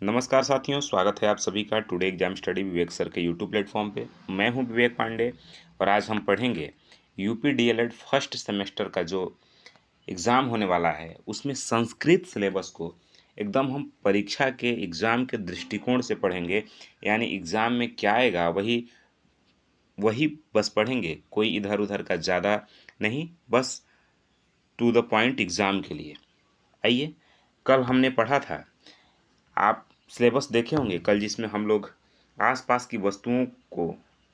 नमस्कार साथियों, स्वागत है आप सभी का टुडे एग्जाम स्टडी विवेक सर के यूट्यूब प्लेटफॉर्म पे। मैं हूं विवेक पांडे और आज हम पढ़ेंगे यूपी डीएलएड फर्स्ट सेमेस्टर का जो एग्ज़ाम होने वाला है उसमें संस्कृत सिलेबस को एकदम हम परीक्षा के एग्ज़ाम के दृष्टिकोण से पढ़ेंगे। यानी एग्ज़ाम में क्या आएगा वही वही बस पढ़ेंगे, कोई इधर उधर का ज़्यादा नहीं, बस टू द पॉइंट एग्ज़ाम के लिए। आइए, कल हमने पढ़ा था, आप सिलेबस देखे होंगे कल, जिसमें हम लोग आसपास की वस्तुओं को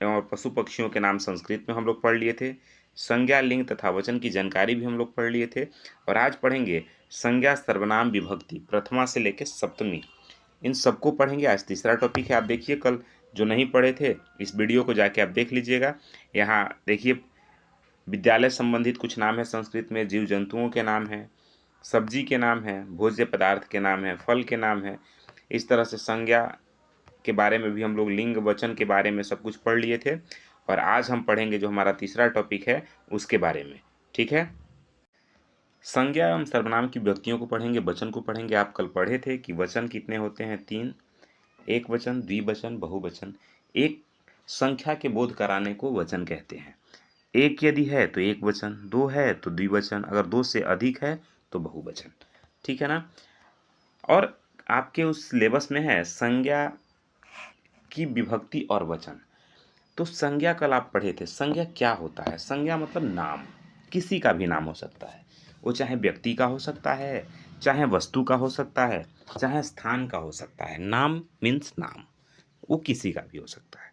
एवं पशु पक्षियों के नाम संस्कृत में हम लोग पढ़ लिए थे। संज्ञा, लिंग तथा वचन की जानकारी भी हम लोग पढ़ लिए थे। और आज पढ़ेंगे संज्ञा, सर्वनाम, विभक्ति प्रथमा से लेकर सप्तमी, इन सबको पढ़ेंगे। आज तीसरा टॉपिक है। आप देखिए, कल जो नहीं पढ़े थे इस वीडियो को जाके आप देख लीजिएगा। यहाँ देखिए, विद्यालय संबंधित कुछ नाम है संस्कृत में, जीव जंतुओं के नाम हैं, सब्जी के नाम हैं, भोज्य पदार्थ के नाम हैं, फल के नाम हैं। इस तरह से संज्ञा के बारे में भी हम लोग, लिंग वचन के बारे में सब कुछ पढ़ लिए थे। और आज हम पढ़ेंगे जो हमारा तीसरा टॉपिक है उसके बारे में। ठीक है, संज्ञा एवं सर्वनाम की व्यक्तियों को पढ़ेंगे, वचन को पढ़ेंगे। आप कल पढ़े थे कि वचन कितने होते हैं? 3। एक वचन, द्विवचन, बहुवचन। एक संख्या के बोध कराने को वचन कहते हैं। एक यदि है तो एक वचन, दो है तो द्विवचन, अगर दो से अधिक है तो बहुवचन। ठीक है ना। और आपके उस सिलेबस में है संज्ञा की विभक्ति और वचन। तो संज्ञा कल आप पढ़े थे। संज्ञा क्या होता है? संज्ञा मतलब नाम, किसी का भी नाम हो सकता है। वो चाहे व्यक्ति का हो सकता है, चाहे वस्तु का हो सकता है, चाहे स्थान का हो सकता है। नाम मीन्स नाम, वो किसी का भी हो सकता है।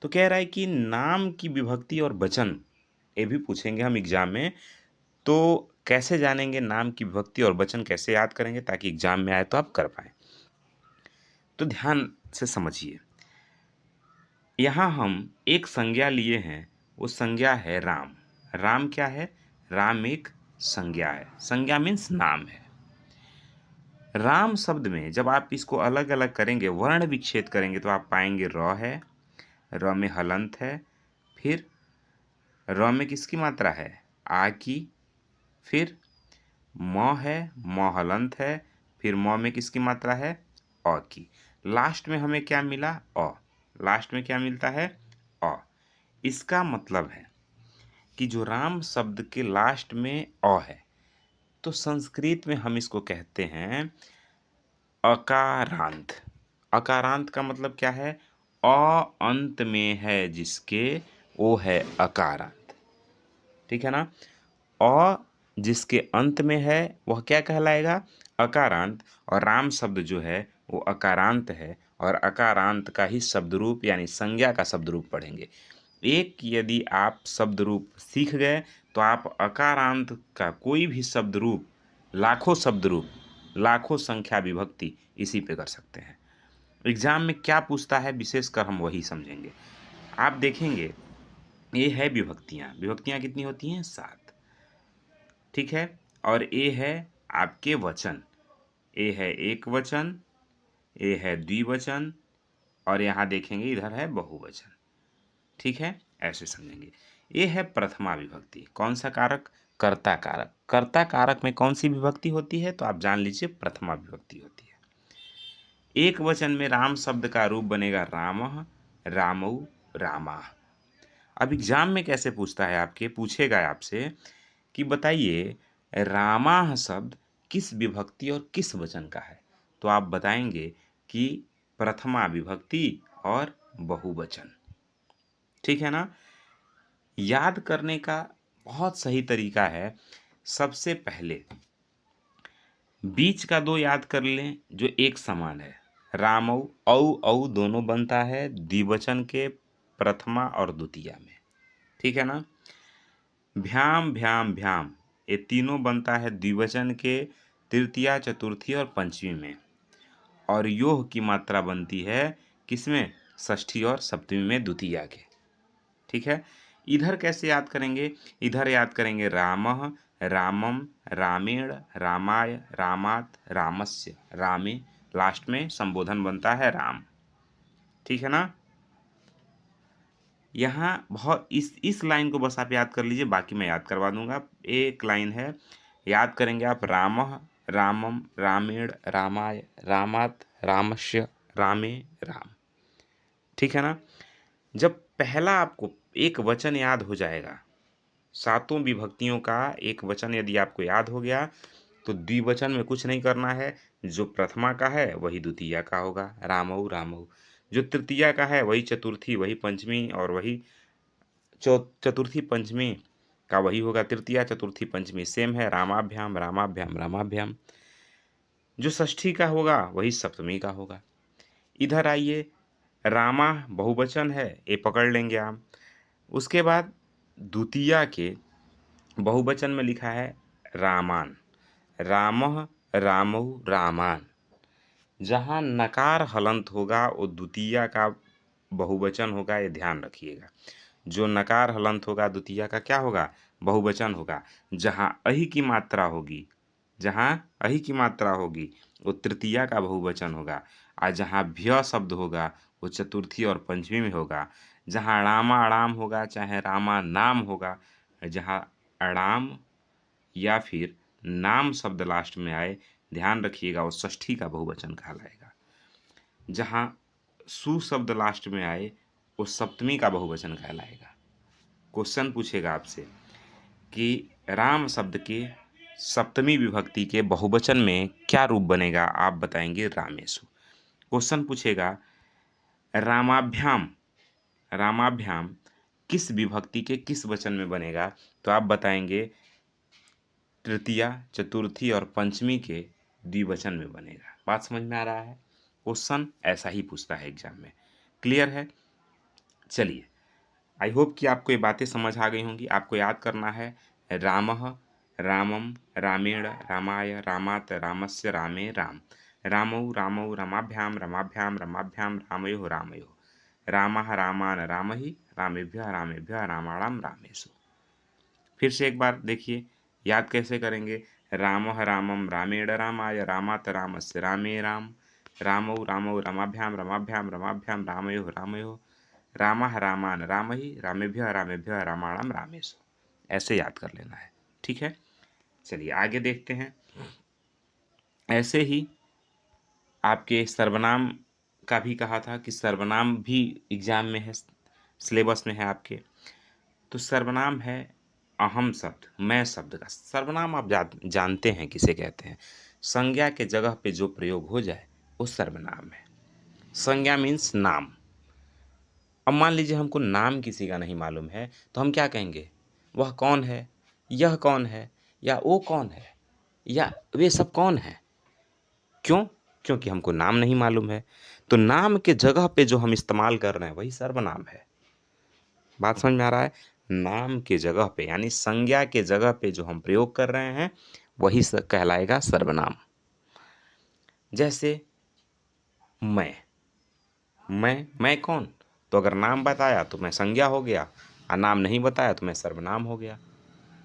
तो कह रहा है कि नाम की विभक्ति और वचन ये भी पूछेंगे हम एग्जाम में। तो कैसे जानेंगे नाम की विभक्ति और वचन, कैसे याद करेंगे ताकि एग्जाम में आए तो आप कर पाएँ? तो ध्यान से समझिए। यहाँ हम एक संज्ञा लिए हैं, वो संज्ञा है राम। राम क्या है? राम एक संज्ञा है। संज्ञा मीन्स नाम है। राम शब्द में जब आप इसको अलग अलग करेंगे, वर्ण विच्छेद करेंगे, तो आप पाएंगे र है, र में हलंत है, फिर र में किसकी मात्रा है? आ की, फिर म है, म हलंत है, फिर म में किसकी मात्रा है? अ की। लास्ट में हमें क्या मिला? अ। लास्ट में क्या मिलता है? अ। इसका मतलब है कि जो राम शब्द के लास्ट में अ है, तो संस्कृत में हम इसको कहते हैं अकारांत। अकारांत का मतलब क्या है? अ अंत में है जिसके, वो है अकारांत। ठीक है ना। अ जिसके अंत में है वह क्या कहलाएगा? अकारांत। और राम शब्द जो है वो अकारांत है, और अकारांत का ही शब्द रूप यानी संज्ञा का शब्द रूप पढ़ेंगे। एक यदि आप शब्द रूप सीख गए तो आप अकारांत का कोई भी शब्द रूप, लाखों शब्द रूप, लाखों संख्या विभक्ति इसी पे कर सकते हैं। एग्जाम में क्या पूछता है विशेषकर हम वही समझेंगे। आप देखेंगे, ये है विभक्तियाँ। विभक्तियाँ कितनी होती हैं? 7। ठीक है। और ये है आपके वचन। ये है एक वचन, ये है द्विवचन, और यहाँ देखेंगे इधर है बहुवचन। ठीक है, ऐसे समझेंगे। ये है प्रथमा विभक्ति। कौन सा कारक? कर्ता कारक। कर्ता कारक में कौन सी विभक्ति होती है? तो आप जान लीजिए, प्रथमा विभक्ति होती है। एक वचन में राम शब्द का रूप बनेगा रामः, रामौ, रामाः। अब एग्जाम में कैसे पूछता है? आपके पूछेगा आपसे कि बताइए रामाः शब्द किस विभक्ति और किस वचन का है? तो आप बताएंगे कि प्रथमा विभक्ति और बहुवचन। ठीक है ना। याद करने का बहुत सही तरीका है। सबसे पहले बीच का दो याद कर लें जो एक समान है। रामौ, औ औ दोनों बनता है द्विवचन के प्रथमा और द्वितीया में। ठीक है ना। भ्याम, भ्याम, भ्याम, ये तीनों बनता है द्विवचन के तृतीया, चतुर्थी और पंचमी में। और योह की मात्रा बनती है किसमें? षष्ठी और सप्तमी में, द्वितीया के। ठीक है। इधर कैसे याद करेंगे? इधर याद करेंगे रामः, रामम, रामेण, रामाय, रामात, रामस्य, रामे। लास्ट में संबोधन बनता है राम। ठीक है ना। यहाँ बहुत इस लाइन को बस आप याद कर लीजिए, बाकी मैं याद करवा दूंगा। एक लाइन है, याद करेंगे आप रामः रामम, रामेण, रामाय, रामात, रामस्य, रामे, राम। ठीक है ना। जब पहला आपको एक वचन याद हो जाएगा, सातों विभक्तियों का एक वचन यदि आपको याद हो गया, तो द्विवचन में कुछ नहीं करना है। जो प्रथमा का है वही द्वितीया का होगा, रामौ रामौ। जो तृतीया का है वही चतुर्थी, वही पंचमी, और वही चतुर्थी पंचमी का वही होगा तृतीया, चतुर्थी पंचमी सेम है, रामाभ्याम रामाभ्याम रामाभ्याम। जो षष्ठी का होगा वही सप्तमी का होगा। इधर आइए, रामा बहुवचन है, ये पकड़ लेंगे आप। उसके बाद द्वितीया के बहुवचन में लिखा है रामान, रामः, रामौ, रामान। जहाँ नकार हलंत होगा वो द्वितीया का बहुवचन होगा, ये ध्यान रखिएगा। जो नकार हलंत होगा द्वितीया का क्या होगा, बहुवचन होगा। जहाँ अहि की मात्रा होगी, जहाँ अहि की मात्रा होगी वो तृतीया का बहुवचन होगा। और जहाँ भ्य शब्द होगा वो चतुर्थी और पंचमी में होगा। जहाँ रामा अड़ाम होगा, चाहे रामा नाम होगा, जहाँ अड़ाम या फिर नाम शब्द लास्ट में आए, ध्यान रखिएगा वो षष्ठी का बहुवचन कहलाएगा। जहाँ सु शब्द लास्ट में आए वो सप्तमी का बहुवचन कहलाएगा। क्वेश्चन पूछेगा आपसे कि राम शब्द के सप्तमी विभक्ति के बहुवचन में क्या रूप बनेगा, आप बताएंगे रामेशु। क्वेश्चन पूछेगा रामाभ्याम, रामाभ्याम किस विभक्ति के किस वचन में बनेगा, तो आप बताएंगे तृतीया, चतुर्थी और पंचमी के द्विवचन में बनेगा। बात समझ में आ रहा है। क्वेश्चन ऐसा ही पूछता है एग्जाम में। क्लियर है। चलिए, आई होप कि आपको ये बातें समझ आ गई होंगी। आपको याद करना है रामः, रामम, रामेण, रामाय, रामात, रामस्य, रामे, राम। रामौ रामौ रमाभ्याम रमाभ्याम रमाभ्याम रामयोः रामयोः। रामः रामान रामहि, रामेभ्यः रामेभ्यः रामाणाम रामेषु। फिर से एक बार देखिए, याद कैसे करेंगे। रामः रामम रामेण रामाय, रामात रामस्य, रामे, राम। रामौ रामौ रमाभ्याम रमाभ्याम रमाभ्याम रामयोः रामयोः। रामः रामान रामहि, रामेभ्यः रामेभ्यः रामाणाम रामेषु। ऐसे याद कर लेना है। ठीक है। चलिए आगे देखते हैं। ऐसे ही आपके सर्वनाम का भी कहा था कि सर्वनाम भी एग्जाम में है, सिलेबस में है आपके। तो सर्वनाम है अहम शब्द, मैं शब्द का सर्वनाम। आप जानते हैं किसे कहते हैं। संज्ञा के जगह पे जो प्रयोग हो जाए वो सर्वनाम है। संज्ञा मीन्स नाम। अब मान लीजिए हमको नाम किसी का नहीं मालूम है, तो हम क्या कहेंगे, वह कौन है, यह कौन है, या वो कौन है, या वे सब कौन है। क्यों? क्योंकि हमको नाम नहीं मालूम है। तो नाम के जगह पे जो हम इस्तेमाल कर रहे हैं वही सर्वनाम है। बात समझ में आ रहा है। नाम के जगह पे यानी संज्ञा के जगह पे जो हम प्रयोग कर रहे हैं वही कहलाएगा सर्वनाम। जैसे मैं कौन, तो अगर नाम बताया तो मैं संज्ञा हो गया, और नाम नहीं बताया तो मैं सर्वनाम हो गया।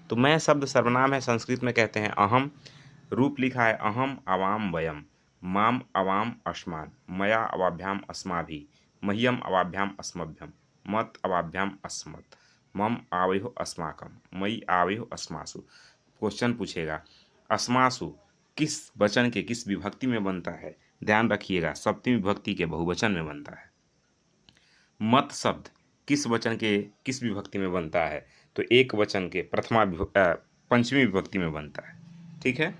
तो मैं शब्द सर्वनाम है। संस्कृत में कहते हैं अहम। रूप लिखा है अहम अवाम वयम, माम अवाम अस्मान, मया अवाभ्याम अस्माभि, मह्यम अवाभ्याम अस्मभ्यम, मत अवाभ्याम अस्मत्, मम आवयो अस्माकम, मयि आवयो अस्मासु। क्वेश्चन पूछेगा अस्मासु किस वचन के किस विभक्ति में बनता है। ध्यान रखिएगा सप्तमी विभक्ति के बहुवचन में बनता है। मत शब्द किस वचन के किस विभक्ति में बनता है, तो एक वचन के पंचमी विभक्ति में बनता है। ठीक है।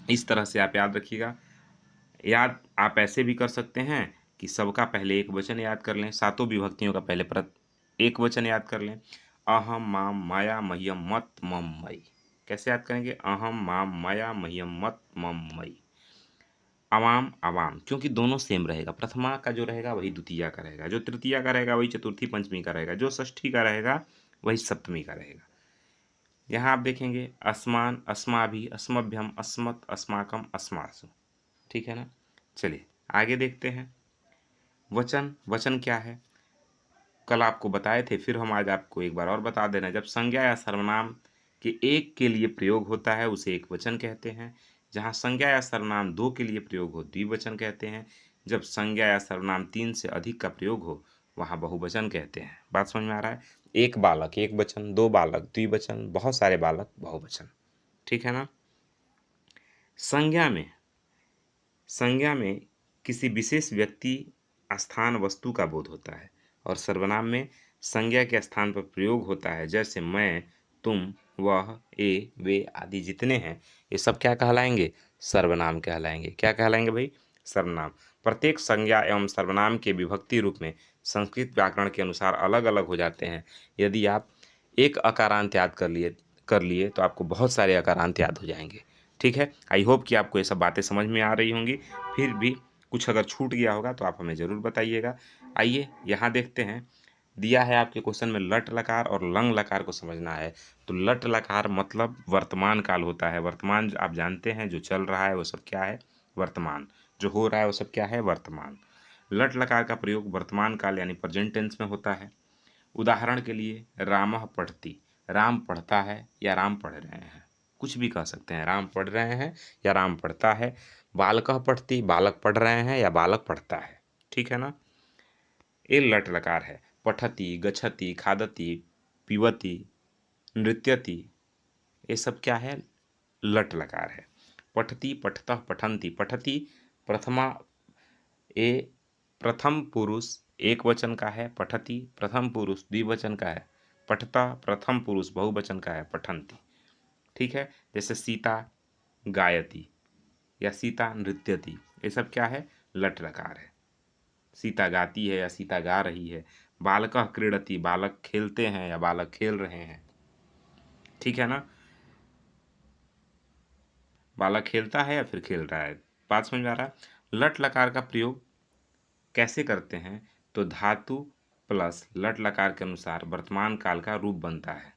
इस तरह से आप याद रखिएगा। याद आप ऐसे भी कर सकते हैं कि सबका पहले एक वचन याद कर लें, सातों विभक्तियों का पहले एक वचन याद कर लें। अहम माम माया मह्यम मत मम मयि। कैसे याद करेंगे, अहम माम माया मह्यम मत मम मयि। अवाम अवाम, क्योंकि दोनों सेम रहेगा। प्रथमा का जो रहेगा वही द्वितीया का रहेगा, जो तृतीया का रहेगा वही चतुर्थी पंचमी का रहेगा, जो षष्ठी का रहेगा वही सप्तमी का रहेगा। यहाँ आप देखेंगे अस्मान, अस्माभि, अस्मभ्यम, अस्मत्, अस्माकम, अस्मासु। ठीक है ना। चलिए आगे देखते हैं। वचन, वचन क्या है कल आपको बताए थे, फिर हम आज आपको एक बार और बता दे रहे हैं। जब संज्ञा या सर्वनाम के एक के लिए प्रयोग होता है उसे एक वचन कहते हैं। जहाँ संज्ञा या सर्वनाम दो के लिए प्रयोग हो द्विवचन कहते हैं। जब संज्ञा या सर्वनाम तीन से अधिक का प्रयोग हो वहाँ बहुवचन कहते हैं। बात समझ में आ रहा है। एक बालक एक वचन, दो बालक द्विवचन, बहुत सारे बालक बहुवचन। ठीक है ना। संज्ञा में किसी विशेष व्यक्ति, स्थान, वस्तु का बोध होता है और सर्वनाम में संज्ञा के स्थान पर प्रयोग होता है। जैसे मैं, तुम, वह, ए, वे आदि जितने हैं ये सब क्या कहलाएंगे? सर्वनाम कहलाएंगे। क्या कहलाएंगे भाई? सर्वनाम। प्रत्येक संज्ञा एवं सर्वनाम के विभक्ति रूप में संस्कृत व्याकरण के अनुसार अलग अलग हो जाते हैं। यदि आप एक अकारांत याद कर लिए तो आपको बहुत सारे अकारांत याद हो जाएंगे। ठीक है, आई होप कि आपको ये सब बातें समझ में आ रही होंगी। फिर भी कुछ अगर छूट गया होगा तो आप हमें ज़रूर बताइएगा। आइए यहाँ देखते हैं, दिया है आपके क्वेश्चन में लट लकार और लंग लकार को समझना है। तो लट लकार मतलब वर्तमान काल होता है। वर्तमान आप जानते हैं, जो चल रहा है वो सब क्या है? वर्तमान। जो हो रहा है वो सब क्या है? वर्तमान। लट लकार का प्रयोग वर्तमान काल यानी प्रेजेंट टेंस में होता है। उदाहरण के लिए रामः पढ़ती, राम पढ़ता है या राम पढ़ रहे हैं, कुछ भी कह सकते हैं। राम पढ़ रहे हैं या राम पढ़ता है। बालकः पढ़ती, बालक पढ़ रहे हैं या बालक पढ़ता है। ठीक है ना? ये लट लकार है। पठति, गच्छति, खादति, पीबति, नृत्यति, ये सब क्या है? लट लकार है। पठति, पठतः, पठन्ति। पठति प्रथमा ए प्रथम पुरुष एक वचन का है। पठति प्रथम पुरुष द्विवचन का है। पठता प्रथम पुरुष बहुवचन का है। पठन्ति। ठीक है, जैसे सीता गायति या सीता नृत्यति, ये सब क्या है? लट लकार है। सीता गाती है या सीता गा रही है। बालकः क्रीडति, बालक खेलते हैं या बालक खेल रहे हैं। ठीक है ना? बालक खेलता है या फिर खेल रहा है। बात समझ में आ रहा है? लट लकार का प्रयोग कैसे करते हैं? तो धातु प्लस लट लकार के अनुसार वर्तमान काल का रूप बनता है।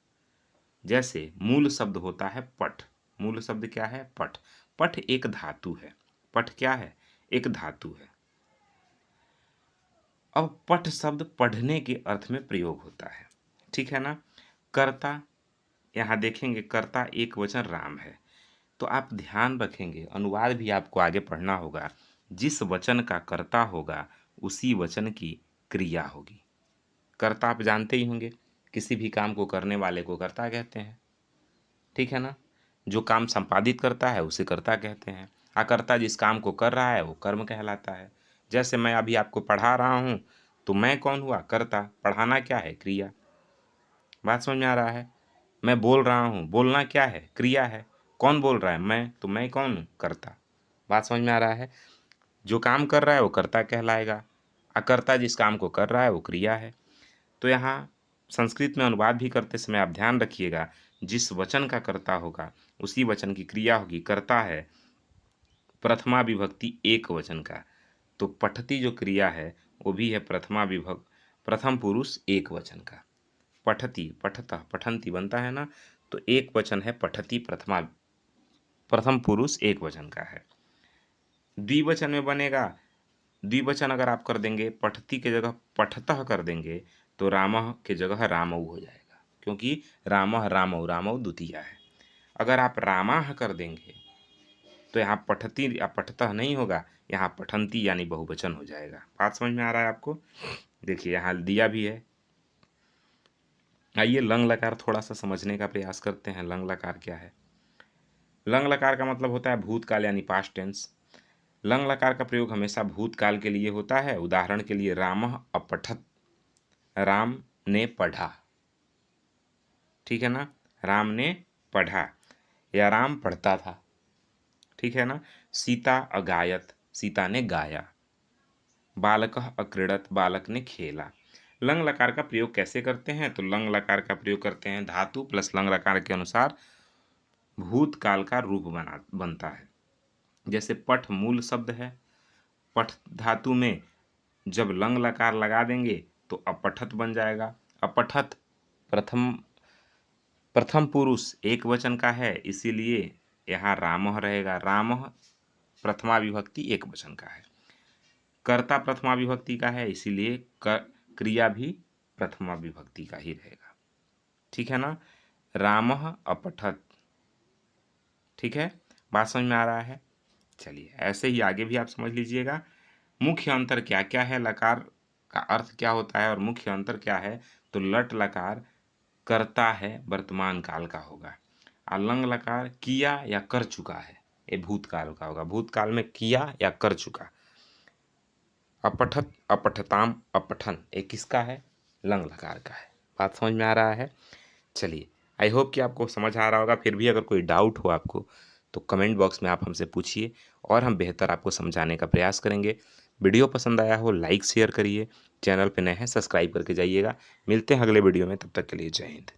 जैसे मूल शब्द होता है पठ। मूल शब्द क्या है? पठ। पठ एक धातु है। पठ क्या है? एक धातु है। अब पठ शब्द पढ़ने के अर्थ में प्रयोग होता है। ठीक है ना? कर्ता, यहाँ देखेंगे कर्ता एक वचन राम है। तो आप ध्यान रखेंगे, अनुवाद भी आपको आगे पढ़ना होगा। जिस वचन का कर्ता होगा उसी वचन की क्रिया होगी। कर्ता आप जानते ही होंगे, किसी भी काम को करने वाले को कर्ता कहते हैं। ठीक है ना? जो काम संपादित करता है उसे कर्ता कहते हैं। अकर्ता जिस काम को कर रहा है वो कर्म कहलाता है। जैसे मैं अभी आपको पढ़ा रहा हूँ तो मैं कौन हुआ? कर्ता। पढ़ाना क्या है? क्रिया। बात समझ में आ रहा है? मैं बोल रहा हूँ, बोलना क्या है? क्रिया है। कौन बोल रहा है? मैं। तो मैं कौन हूँ? कर्ता। बात समझ में आ रहा है? जो काम कर रहा है वो कर्ता कहलाएगा। अकर्ता जिस काम को कर रहा है वो क्रिया है। तो यहाँ संस्कृत में अनुवाद भी करते समय आप ध्यान रखिएगा, जिस वचन का कर्ता होगा उसी वचन की क्रिया होगी। कर्ता है प्रथमा विभक्ति एक वचन का, तो पठती जो क्रिया है वो भी है प्रथम पुरुष एक वचन का। पठती, पठतः, पठन्ति बनता है ना, तो एक वचन है पठती, प्रथम पुरुष एक वचन का है। द्विवचन में बनेगा, द्विवचन अगर आप कर देंगे, पठती के जगह पठतः कर देंगे तो रामः के जगह रामौ हो जाएगा, क्योंकि रामः रामौ, रामौ द्वितीया है। अगर आप रामाह कर देंगे तो यहाँ पठती या पठतः नहीं होगा, यहाँ पठन्ति यानी बहुवचन हो जाएगा। बात समझ में आ रहा है आपको? देखिए यहाँ दिया भी है। आइए लंग लकार थोड़ा सा समझने का प्रयास करते हैं। लंग लकार क्या है? लंग लकार का मतलब होता है भूतकाल यानी पास्ट टेंस। लंग लकार का प्रयोग हमेशा भूतकाल के लिए होता है। उदाहरण के लिए रामः अपठत, राम ने पढ़ा। ठीक है ना? राम ने पढ़ा या राम पढ़ता था। ठीक है ना? सीता अगायत, सीता ने गाया। बालकः अक्रीडत, बालक ने खेला। लंग लकार का प्रयोग कैसे करते हैं? तो लंग लकार का प्रयोग करते हैं धातु प्लस लंग लकार के अनुसार भूतकाल का रूप बनता है। जैसे पठ मूल शब्द है, पठ धातु में जब लंग लकार लगा देंगे तो अपठत बन जाएगा। अपठत प्रथम पुरुष एक वचन का है, इसीलिए यहाँ रामः रहेगा। रामः प्रथमा विभक्ति एक वचन का है। कर्ता प्रथमा विभक्ति का है, इसीलिए क्रिया भी प्रथमा विभक्ति का ही रहेगा। ठीक है ना? रामः अपठत। ठीक है, बात समझ में आ रहा है? चलिए ऐसे ही आगे भी आप समझ लीजिएगा। मुख्य अंतर क्या क्या है, लकार का अर्थ क्या होता है और मुख्य अंतर क्या है? तो लट लकार करता है वर्तमान काल का होगा, और लंग लकार किया या कर चुका है, ये भूतकाल का होगा, भूतकाल में किया या कर चुका। अपठत, अपठताम, अपठन, ये किसका है? लंग लकार का है। बात समझ में आ रहा है? चलिए, आई होप कि आपको समझ आ रहा होगा। फिर भी अगर कोई डाउट हो आपको तो कमेंट बॉक्स में आप हमसे पूछिए और हम बेहतर आपको समझाने का प्रयास करेंगे। वीडियो पसंद आया हो लाइक शेयर करिए, चैनल पे नए हैं सब्सक्राइब करके जाइएगा। मिलते हैं अगले वीडियो में, तब तक के लिए जय हिंद।